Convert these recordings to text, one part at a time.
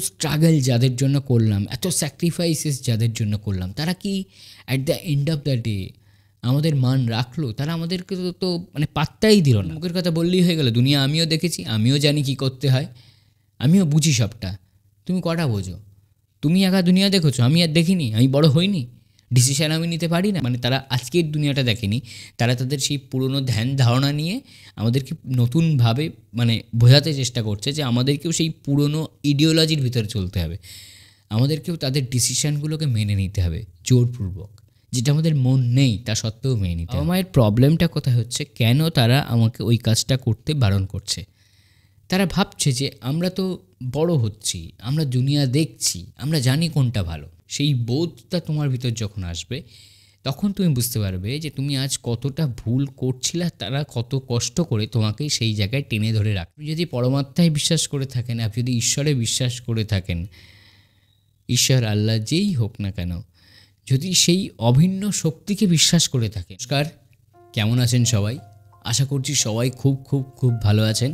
Struggle যাদের জন্য করলাম, এত স্যাক্রিফাইসেস যাদের জন্য করলাম, তারা কি at the end of the day আমাদের মান রাখলো? তারা আমাদেরকে তো মানে পাত্তাই দিল না। মুখের কথা বললেই হয়ে গেল, দুনিয়া আমিও দেখেছি, আমিও জানি কি করতে হয়, আমিও বুঝি সবটা। তুমি কটা বোঝো? তুমি একা দুনিয়া দেখেছো, আমি আর দেখিনি, আমি বড় হইনি, ডিসিশান আমি নিতে পারি না। মানে তারা আজকের দুনিয়াটা দেখেনি, তারা তাদের সেই পুরনো ধ্যান ধারণা নিয়ে আমাদেরকে নতুনভাবে মানে বোঝাতে চেষ্টা করছে যে আমাদেরকেও সেই পুরনো ইডিওলজির ভিতরে চলতে হবে, আমাদেরকেও তাদের ডিসিশানগুলোকে মেনে নিতে হবে জোরপূর্বক, যেটা আমাদের মন নেই তা সত্ত্বেও মেনে নিতে হবে। আমার প্রবলেমটা কোথায় হচ্ছে, কেন তারা আমাকে ওই কাজটা করতে বারণ করছে? তারা ভাবছে যে আমরা তো বড় হচ্ছি, আমরা দুনিয়া দেখছি, আমরা জানি কোনটা ভালো। সেই বোধটা তোমার ভিতর যখন আসবে, তখন তুমি বুঝতে পারবে যে তুমি আজ কতটা ভুল করছিলে, তারা কত কষ্ট করে তোমাকে সেই জায়গায় টেনে ধরে রাখ। আপনি যদি পরমাত্মায় বিশ্বাস করে থাকেন, আপনি যদি ঈশ্বরে বিশ্বাস করে থাকেন, ঈশ্বর আল্লাহ যেই হোক না কেন, যদি সেই অভিন্ন শক্তিকে বিশ্বাস করে থাকেন। নমস্কার, কেমন আছেন সবাই? আশা করছি সবাই খুব খুব খুব ভালো আছেন।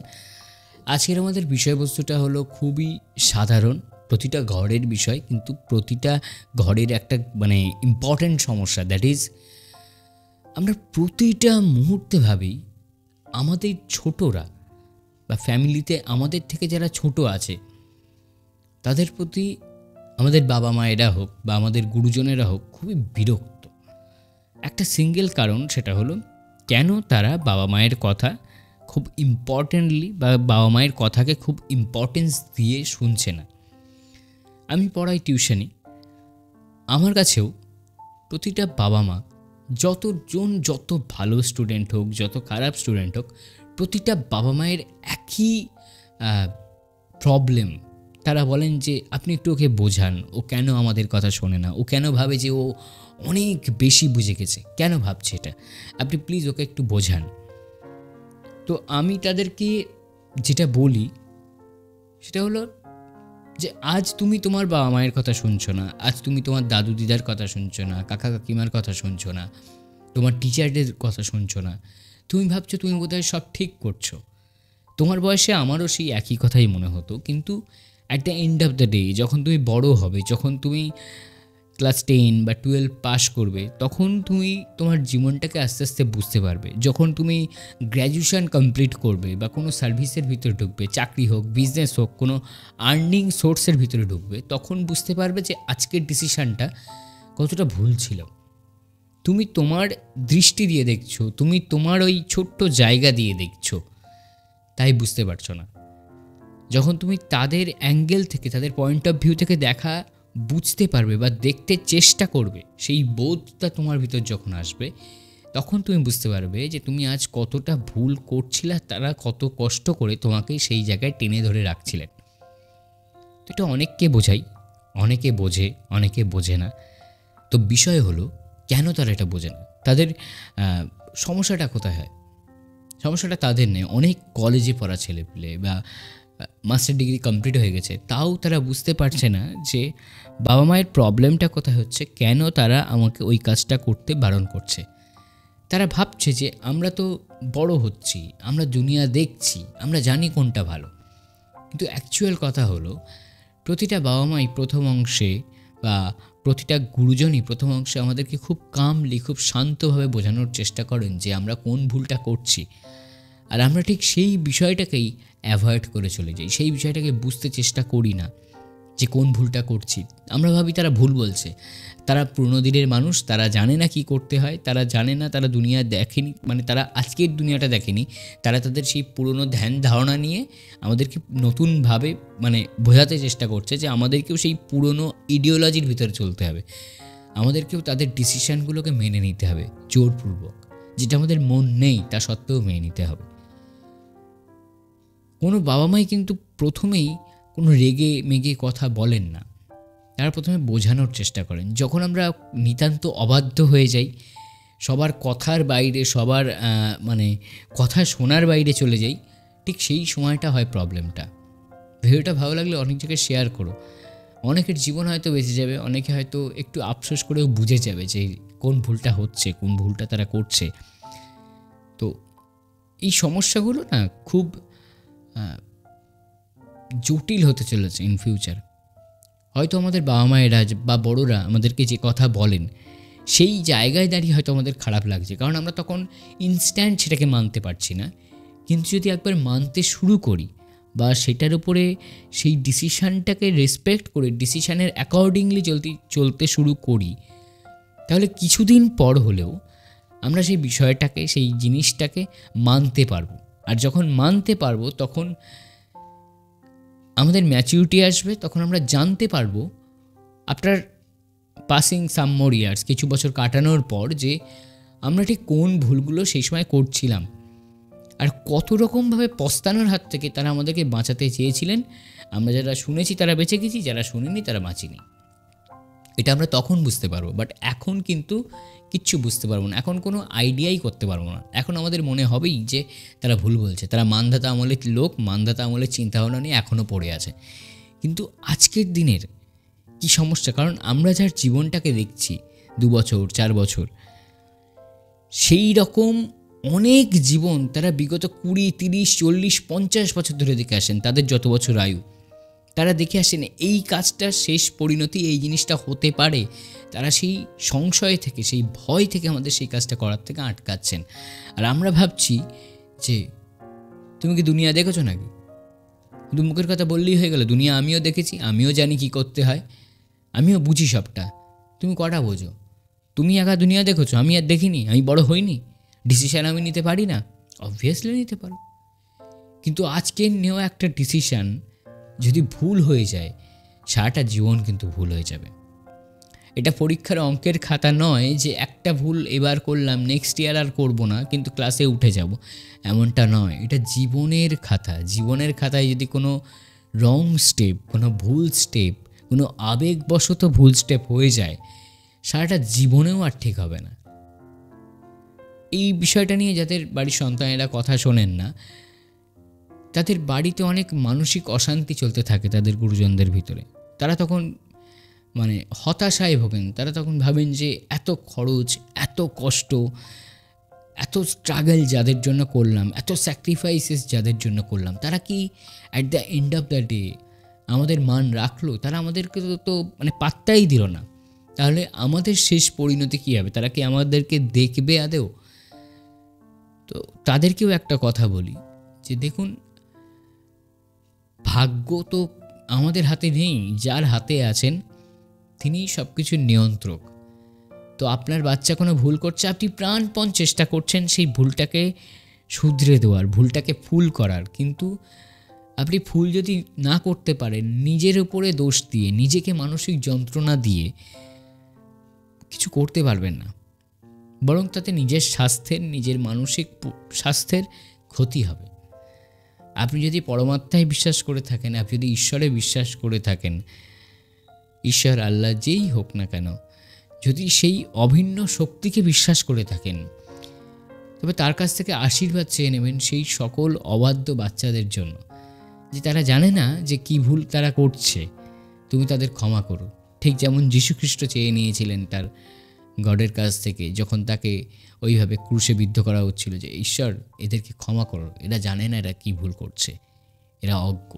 আজকের আমাদের বিষয়বস্তুটা হলো খুবই সাধারণ, প্রতিটা ঘরের বিষয়, কিন্তু প্রতিটা ঘরের একটা মানে ইম্পর্ট্যান্ট সমস্যা। দ্যাট ইজ, আমরা প্রতিটা মুহূর্তে ভাবি আমাদের ছোটরা বা ফ্যামিলিতে আমাদের থেকে যারা ছোট আছে তাদের প্রতি আমাদের বাবা মায়েরা হোক বা আমাদের গুরুজনেরা হোক খুবই বিরক্ত। একটা সিঙ্গেল কারণ, সেটা হলো কেন তারা বাবা মায়ের কথা খুব ইম্পর্টেন্টলি বা বাবা মায়ের কথাকে খুব ইম্পর্টেন্স দিয়ে শুনছে না। আমি পড়াই টিউশনি, আমার কাছেও প্রতিটা বাবা মা, যত ভালো স্টুডেন্ট হোক, যত খারাপ স্টুডেন্ট হোক, প্রতিটা বাবা মায়ের একই প্রবলেম। তারা বলেন যে আপনি একটু ওকে বোঝান, ও কেন আমাদের কথা শোনে না, ও কেন ভাবে যে ও অনেক বেশি বুঝে গেছে, কেন ভাবছে এটা, আপনি প্লিজ ওকে একটু বোঝান। তো আমি তাদেরকে যেটা বলি সেটা হলো যে আজ তুমি তোমার বাবা মায়ের কথা শুনছো না, আজ তুমি তোমার দাদু দিদার কথা শুনছো না, কাকা কাকিমার কথা শুনছো না, তোমার টিচারদের কথা শুনছো না। তুমি ভাবছো তুমি বোধহয় সব ঠিক করছো। তোমার বয়সে আমারও সেই একই কথাই মনে হতো, কিন্তু at the end of the day যখন তুমি বড় হবে, যখন তুমি ক্লাস 10 বা 12 পাস করবে, তখন তুমি তোমার জীবনটাকে আস্তে আস্তে বুঝতে পারবে। যখন তুমি গ্র্যাজুয়েশন কমপ্লিট করবে বা কোনো সার্ভিসের ভিতরে ঢুকবে, চাকরি হোক, বিজনেস হোক, কোনো আর্নিং সোর্সের ভিতরে ঢুকবে, তখন বুঝতে পারবে যে আজকের ডিসিশানটা কতটা ভুল ছিল। তুমি তোমার দৃষ্টি দিয়ে দেখছো, তুমি তোমার ওই ছোট্ট জায়গা দিয়ে দেখছো, তাই বুঝতে পারছো না। যখন তুমি তাদের অ্যাঙ্গেল থেকে, তাদের পয়েন্ট অফ ভিউ থেকে দেখা বুঝতে পারবে বা দেখতে চেষ্টা করবে, সেই বোধটা তোমার ভিতর যখন আসবে, তখন তুমি বুঝতে পারবে যে তুমি আজ কতটা ভুল করছিলে, তারা কত কষ্ট করে তোমাকে সেই জায়গায় টেনে ধরে রাখছিলেন। তো এটা অনেককে বোঝাই, অনেকে বোঝে, অনেকে বোঝে না। তো বিষয় হলো কেন তারা এটা বোঝে না, তাদের সমস্যাটা কোথায় হয়? সমস্যাটা তাদের নেই। অনেক কলেজে পড়া ছেলেপিলে বা মাস্টার ডিগ্রি কমপ্লিট হয়ে গেছে, তাও তারা বুঝতে পারছে না যে বাবা মায়ের প্রবলেমটা কোথায় হচ্ছে, কেন তারা আমাকে ওই কাজটা করতে বারণ করছে। তারা ভাবছে যে আমরা তো বড় হচ্ছি, আমরা দুনিয়া দেখছি, আমরা জানি কোনটা ভালো। কিন্তু অ্যাকচুয়াল কথা হলো, প্রতিটা বাবা মাই প্রথম অংশে বা প্রতিটা গুরুজনই প্রথম অংশে আমাদেরকে খুব কামলি, খুব শান্তভাবে বোঝানোর চেষ্টা করেন যে আমরা কোন ভুলটা করছি। আর আমরা ঠিক সেই বিষয়টাকেই অ্যাভয়েড করে চলে যাই, সেই বিষয়টাকে বুঝতে চেষ্টা করি না যে কোন ভুলটা করছি। আমরা ভাবি তারা ভুল বলছে, তারা পুরনো দিনের মানুষ, তারা জানে না কি করতে হয়, তারা জানে না, তারা দুনিয়া দেখেনি, মানে তারা আজকের দুনিয়াটা দেখেনি, তারা তাদের সেই পুরনো ধ্যান ধারণা নিয়ে আমাদেরকে নতুনভাবে মানে বোঝাতে চেষ্টা করছে যে আমাদেরকেও সেই পুরনো ইডিওলজির ভিতরে চলতে হবে, আমাদেরকেও তাদের ডিসিশানগুলোকে মেনে নিতে হবে জোরপূর্বক, যেটা আমাদের মন নেই তা সত্ত্বেও মেনে নিতে হবে। কোনো বাবা মাই কিন্তু প্রথমেই কোনো রেগে মেগে কথা বলেন না, তারা প্রথমে বোঝানোর চেষ্টা করেন। যখন আমরা নিতান্ত অবাধ্য হয়ে যাই, সবার কথার বাইরে, সবার মানে কথা শোনার বাইরে চলে যাই, ঠিক সেই সময়টা হয় প্রবলেমটা। ভিডিওটা ভালো লাগলে অনেক জায়গায় শেয়ার করো, অনেকের জীবন হয়তো বেঁচে যাবে, অনেকে হয়তো একটু আফসোস করেও বুঝে যাবে যে কোন ভুলটা হচ্ছে, কোন ভুলটা তারা করছে। তো এই সমস্যাগুলো না খুব জটিল হতে চলেছে ইন ফিউচার। হয়তো আমাদের বাবা মায়েরা বা বড়রা আমাদেরকে যে কথা বলেন, সেই জায়গায় দাঁড়িয়ে হয়তো আমাদের খারাপ লাগছে, কারণ আমরা তখন ইনস্ট্যান্ট সেটাকে মানতে পারছি না। কিন্তু যদি একবার মানতে শুরু করি বা সেটার উপরে সেই ডিসিশানটাকে রেসপেক্ট করে ডিসিশানের অ্যাকর্ডিংলি চলতে শুরু করি, তাহলে কিছুদিন পর হলেও আমরা সেই বিষয়টাকে, সেই জিনিসটাকে মানতে পারবো। আর যখন মানতে পারবো তখন আমাদের ম্যাচিউরিটি আসবে, তখন আমরা জানতে পারবো আফটার পাসিং সাম মোর ইয়ার্স, কিছু বছর কাটানোর পর, যে আমরা ঠিক কোন ভুলগুলো সেই সময় করছিলাম আর কত রকমভাবে পস্তানোর হাত থেকে তারা আমাদেরকে বাঁচাতে চেয়েছিলেন। আমরা যারা শুনেছি তারা বেঁচে গেছি, যারা শুনিনি তারা বাঁচিনি। এটা আমরা তখন বুঝতে পারবো, বাট এখন কিন্তু কিচ্ছু বুঝতে পারবো না, এখন কোনো আইডিয়াই করতে পারবো না। এখন আমাদের মনে হবেই যে তারা ভুল বলছে, তারা মানধাতা আমলের লোক, মানধাতা আমলের চিন্তাভাবনা নিয়ে এখনও পড়ে আছে। কিন্তু আজকের দিনের কি সমস্যা, কারণ আমরা যার জীবনটাকে দেখছি 2 বছর 4 বছর, সেই রকম অনেক জীবন তারা বিগত 20, 30, 40, 50 বছর ধরে দেখে আসেন। তাদের যত বছর আয়ু, তারা দেখে আসেন এই কাজটার শেষ পরিণতি এই জিনিসটা হতে পারে। তারা সেই সংশয় থেকে, সেই ভয় থেকে আমাদের সেই কাজটা করার থেকে আটকাচ্ছেন। আর আমরা ভাবছি যে তুমি কি দুনিয়া দেখেছো নাকি, শুধু মুখের কথা বললেই হয়ে গেল। দুনিয়া আমিও দেখেছি, আমিও জানি কি করতে হয়, আমিও বুঝি সবটা। তুমি কটা বোঝো? তুমি একা দুনিয়া দেখেছো, আমি আর দেখিনি, আমি বড় হইনি, ডিসিশান আমি নিতে পারি না? অবভিয়াসলি নিতে পারো, কিন্তু আজকের নেওয়া একটা ডিসিশান যদি ভুল হয়ে যায়, সারাটা জীবন কিন্তু ভুল হয়ে যাবে। এটা পরীক্ষার অঙ্কের খাতা নয় যে একটা ভুল এবার করলাম, নেক্সট ইয়ার আর করব না, কিন্তু ক্লাসে উঠে যাব, এমনটা নয়। এটা জীবনের খাতা। জীবনের খাতায় যদি কোনো রং স্টেপ, কোনো ভুল স্টেপ, কোনো আবেগবশত ভুল স্টেপ হয়ে যায়, সারাটা জীবনেও আর ঠিক হবে না। এই বিষয়টা নিয়ে যাদের বাড়ির সন্তানেরা কথা শোনেন না, তাদের বাড়িতে অনেক মানসিক অশান্তি চলতে থাকে তাদের গুরুজনদের ভিতরে। তারা তখন হতাশায় ভোগেন। তারা তখন ভাবেন যে এত খরচ, এত কষ্ট, এত স্ট্রাগল যাদের জন্য করলাম, এত স্যাক্রিফাইসেস যাদের জন্য করলাম, তারা কি at the end of the day আমাদের মান রাখলো? তারা আমাদেরকে তো পাত্তাই দিল না। তাহলে আমাদের শেষ পরিণতি কী হবে? তারা কি আমাদেরকে দেখবে আদেও? তো তাদেরকেও একটা কথা বলি যে দেখুন, ভাগ্য তো আমাদের হাতে নেই, যার হাতে আছেন তিনি সব কিছুর নিয়ন্ত্রক। তো আপনার বাচ্চা কোনো ভুল করছে, আপনি প্রাণপণ চেষ্টা করছেন সেই ভুলটাকে শুধরে দেওয়ার, ভুলটাকে ফুল করার, কিন্তু আপনি ফুল যদি না করতে পারেন, নিজের উপরে দোষ দিয়ে, নিজেকে মানসিক যন্ত্রণা দিয়ে কিছু করতে পারবেন না, বরং তাতে নিজের স্বাস্থ্যের, নিজের মানসিক স্বাস্থ্যের ক্ষতি হবে। আপনি যদি পরমাত্মায় বিশ্বাস করে থাকেন, আপনি যদি ঈশ্বরে বিশ্বাস করে থাকেন, ঈশ্বর, আল্লাহ যেই হোক না কেন, যদি সেই অভিন্ন শক্তিকে বিশ্বাস করে থাকেন, তবে তার কাছ থেকে আশীর্বাদ চেয়ে নেবেন সেই সকল অবাধ্য বাচ্চাদের জন্য, যে তারা জানে না যে কি ভুল তারা করছে, তুমি তাদের ক্ষমা করো। ঠিক যেমন যীশুখ্রিস্ট চেয়ে নিয়েছিলেন তার গডের কাছ থেকে, যখন তাকে ওইভাবে ক্রুশে বিদ্ধ করা হচ্ছিল, যে ঈশ্বর, এদেরকে ক্ষমা করো, এরা জানে না এরা কি ভুল করছে, এরা অজ্ঞ।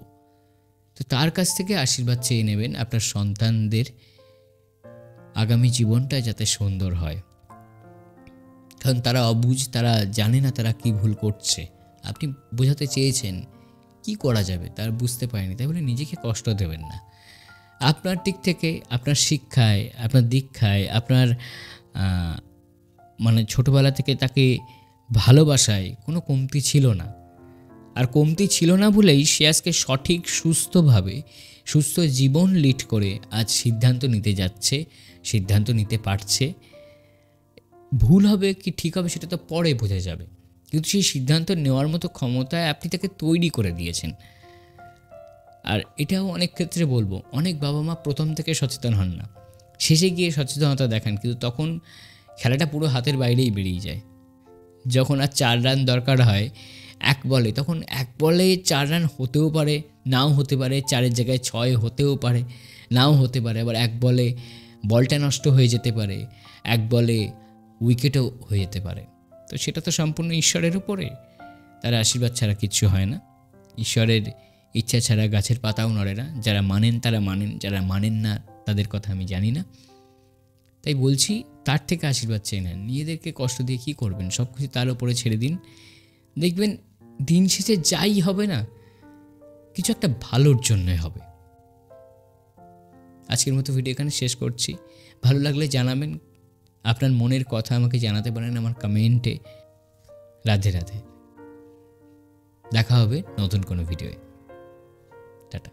তো তার কাছ থেকে আশীর্বাদ চেয়ে নেবেন আপনার সন্তানদের আগামী জীবনটা যাতে সুন্দর হয়। কারণ তারা অবুঝ, তারা জানে না তারা কি ভুল করছে। আপনি বোঝাতে চেয়েছেন, কি করা যাবে তার বুঝতে পারেনি, তাই বলে নিজেকে কষ্ট দেবেন না। আপনার দিক থেকে, আপনার শিক্ষায়, আপনার দীক্ষায়, আপনার ছোটোবেলা থেকে তাকে ভালোবাসায় কোনো কমতি ছিল না। আর কমতি ছিল না বলেই সে আজকে সঠিক, সুস্থভাবে, সুস্থ জীবন লিড করে আজ সিদ্ধান্ত নিতে যাচ্ছে, সিদ্ধান্ত নিতে পারছে। ভুল হবে কি ঠিক হবে সেটা তো পরে বোঝা যাবে, কিন্তু সেই সিদ্ধান্ত নেওয়ার মতো ক্ষমতায় আপনি তাকে তৈরি করে দিয়েছেন। আর এটাও অনেক ক্ষেত্রে বলবো, অনেক বাবা মা প্রথম থেকে সচেতন হন না, শেষে গিয়ে সচেতনতা দেখান, কিন্তু তখন খেলাটা পুরো হাতের বাইরেই বেরিয়ে যায়। যখন আর 4 রান দরকার হয় 1 বলে, তখন 1 বলে 4 রান হতেও পারে, নাও হতে পারে, 4-এর জায়গায় 6 হতেও পারে, নাও হতে পারে। আবার 1 বলে বলটা নষ্ট হয়ে যেতে পারে, 1 বলে উইকেটও হয়ে যেতে পারে। তো সেটা তো সম্পূর্ণ ঈশ্বরের উপরে, তার আশীর্বাদ ছাড়া কিচ্ছু হয় না। ঈশ্বরের ইচ্ছা ছাড়া গাছের পাতাও নড়ে না। যারা মানেন তারা মানেন, যারা মানেন না তাদের কথা আমি জানি না। তাই বলছি, তার থেকে আশীর্বাদ চেয়ে নেন। নিজেদেরকে কষ্ট দিয়ে কী করবেন? সব কিছু তার উপরে ছেড়ে দিন। দেখবেন দিন শেষে যাই হবে না, কিছু একটা ভালোর জন্যই হবে। আজকের মতো ভিডিও এখানে শেষ করছি। ভালো লাগলে জানাবেন, আপনার মনের কথা আমাকে জানাতে পারেন আমার কমেন্টে। রাধে রাধে। দেখা হবে নতুন কোনো ভিডিওয়ে। টাটা।